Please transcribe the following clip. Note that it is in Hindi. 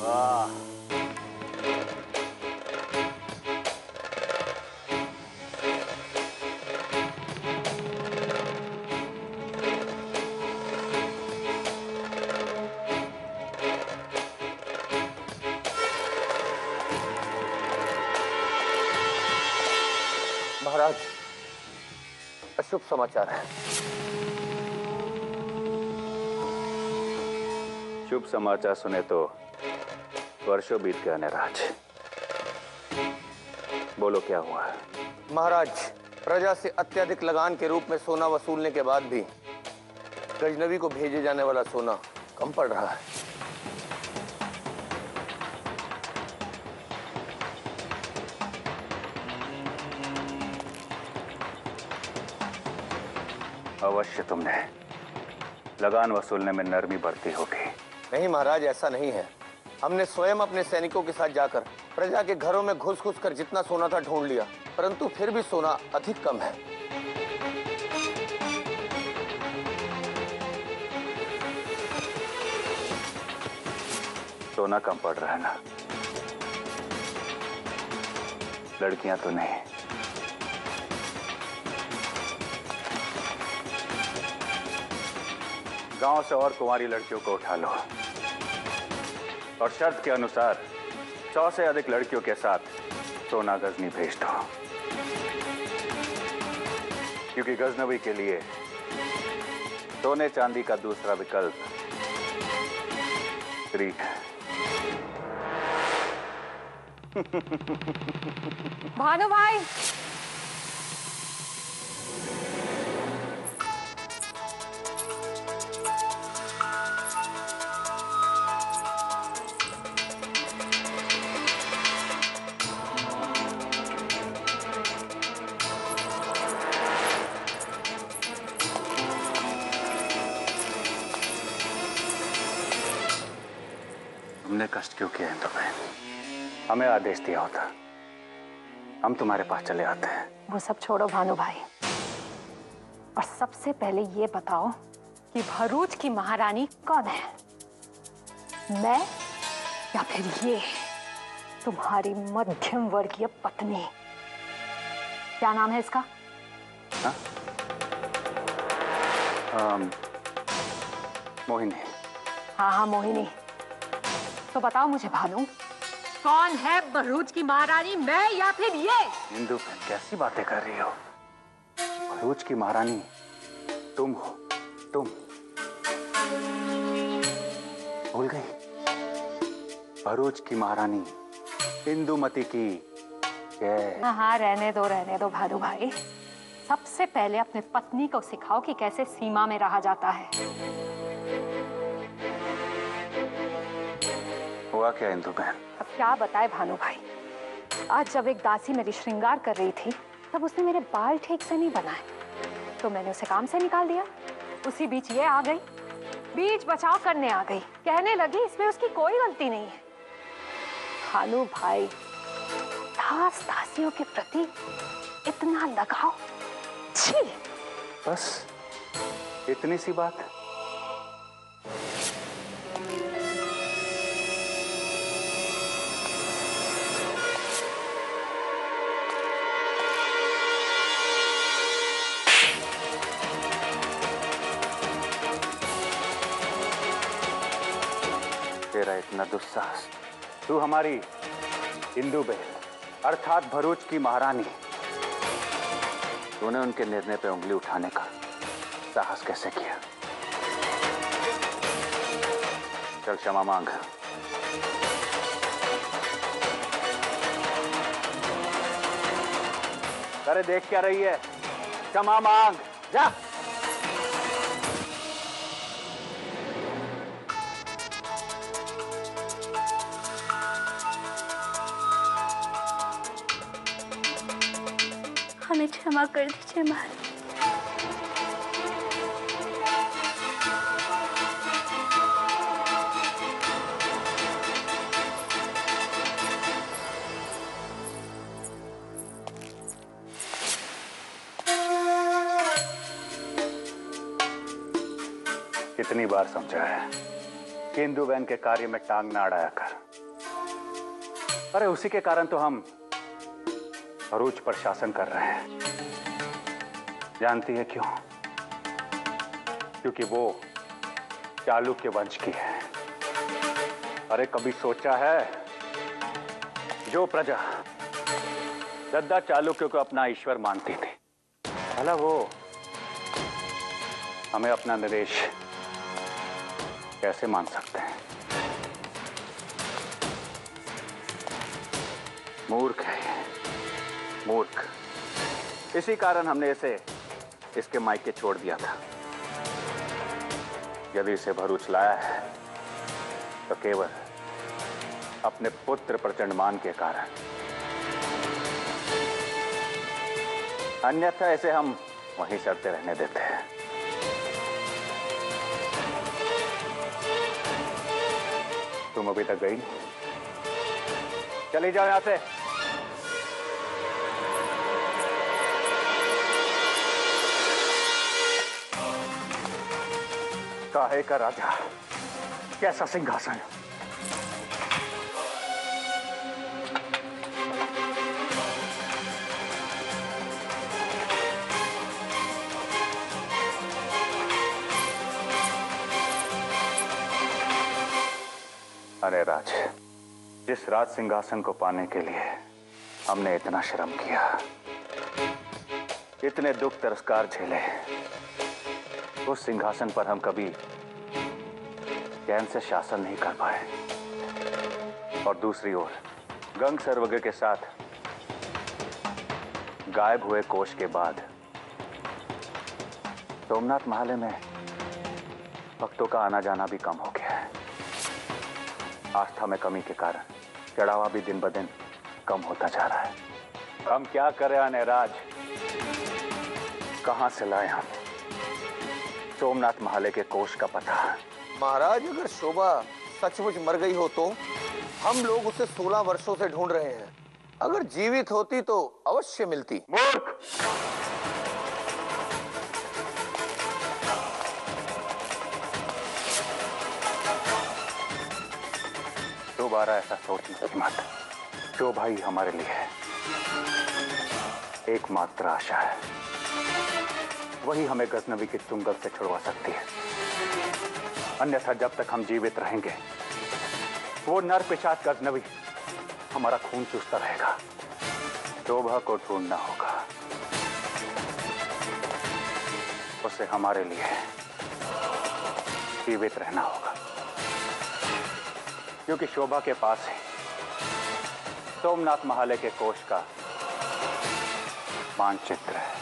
वाह, महाराज, अशुभ समाचार है। शुभ समाचार सुने तो वर्षों बीत गए नराज। बोलो क्या हुआ? महाराज, प्रजा से अत्यधिक लगान के रूप में सोना वसूलने के बाद भी गजनवी को भेजे जाने वाला सोना कम पड़ रहा है। अवश्य तुमने लगान वसूलने में नरमी बरती होगी। नहीं महाराज, ऐसा नहीं है। हमने स्वयं अपने सैनिकों के साथ जाकर प्रजा के घरों में घुस घुस कर जितना सोना था ढूंढ लिया, परंतु फिर भी सोना अधिक कम है। सोना कम पड़ रहा है ना? लड़कियां तो नहीं। गांव से और कुंवारी लड़कियों को उठा लो और शर्त के अनुसार 100 से अधिक लड़कियों के साथ सोना गजनी भेज दो, क्योंकि गजनवी के लिए सोने चांदी का दूसरा विकल्प स्त्री है। भानु भाई, तुमने कष्ट क्यों किया इंदु बहन? हमें आदेश दिया होता, हम तुम्हारे पास चले आते हैं। वो सब छोड़ो भानु भाई, और सबसे पहले ये बताओ कि भरूच की महारानी कौन है? मैं या फिर ये तुम्हारी मध्यम वर्गीय पत्नी? क्या नाम है इसका? मोहिनी। हाँ हाँ मोहिनी। तो बताओ मुझे भानु, कौन है भरूच की महारानी, मैं या फिर ये? इंदु बहन, कैसी बातें कर रही हो? भरूच की महारानी तुम हो, तुम भूल गई? भरूच की महारानी इंदुमती की जय। हाँ, रहने दो भानु भाई। सबसे पहले अपने पत्नी को सिखाओ कि कैसे सीमा में रहा जाता है। हुआ क्या इंदु बहन? अब क्या बताए भानु भाई, आज जब एक दासी मेरी श्रृंगार कर रही थी तब उसने मेरे बाल ठीक से नहीं बनाए, तो मैंने उसे काम से निकाल दिया। उसी बीच ये आ गई, बीच बचाव करने आ गई, कहने लगी इसमें उसकी कोई गलती नहीं है। भानु भाई, दास दासियों के प्रति इतना लगाव, छी! बस इतनी सी बात? तेरा इतना दुस्साहस, तू हमारी इंदु बहन अर्थात भरूच की महारानी, तूने उनके निर्णय पे उंगली उठाने का साहस कैसे किया? चल क्षमा मांग। अरे देख क्या रही है? क्षमा मांग, जा। हमें क्षमा कर दीजिए महाराज। कितनी बार समझाया कि इंदु बैंक के कार्य में टांग ना अड़ाया कर। अरे उसी के कारण तो हम भरूच पर शासन कर रहे हैं। जानती है क्यों? क्योंकि वो चालुक्य वंश की है। अरे कभी सोचा है जो प्रजा दद्दा चालुक्य को अपना ईश्वर मानती थी, भला वो हमें अपना नरेश कैसे मान सकते हैं? मूर्ख है ये, मूर्ख। इसी कारण हमने इसे इसके मायके छोड़ दिया था। यदि इसे भरूच लाया है तो केवल अपने पुत्र प्रचंड मान के कारण, अन्यथा इसे हम वहीं सड़ते रहने देते हैं। तुम अभी तक गई नहीं? चली जाओ यहां से। काहे का राजा, कैसा सिंहासन। अरे राज, जिस राज सिंहासन को पाने के लिए हमने इतना श्रम किया, इतने दुख तिरस्कार झेले, उस सिंहासन पर हम कभी चैन से शासन नहीं कर पाए। और दूसरी ओर गंग सर्वज्ञ के साथ गायब हुए कोष के बाद सोमनाथ महल में भक्तों का आना जाना भी कम हो गया है। आस्था में कमी के कारण चढ़ावा भी दिन ब दिन कम होता जा रहा है। हम क्या करें अनेराज? कहां से लाए हम सोमनाथ महल के कोष का पता? महाराज, अगर शोभा सचमुच मर गई हो तो हम लोग उसे 16 वर्षों से ढूंढ रहे हैं। अगर जीवित होती तो अवश्य मिलती। मूर्ख! दोबारा ऐसा सोचने की मत। शोभा ही हमारे लिए एकमात्र आशा है। वही हमें गजनवी की चुंगल से छुड़वा सकती है। अन्यथा जब तक हम जीवित रहेंगे, वो नर पिशाच गजनवी हमारा खून चूसता रहेगा। शोभा को ढूंढना होगा, उसे हमारे लिए जीवित रहना होगा, क्योंकि शोभा के पास ही सोमनाथ महल के कोष का मानचित्र है।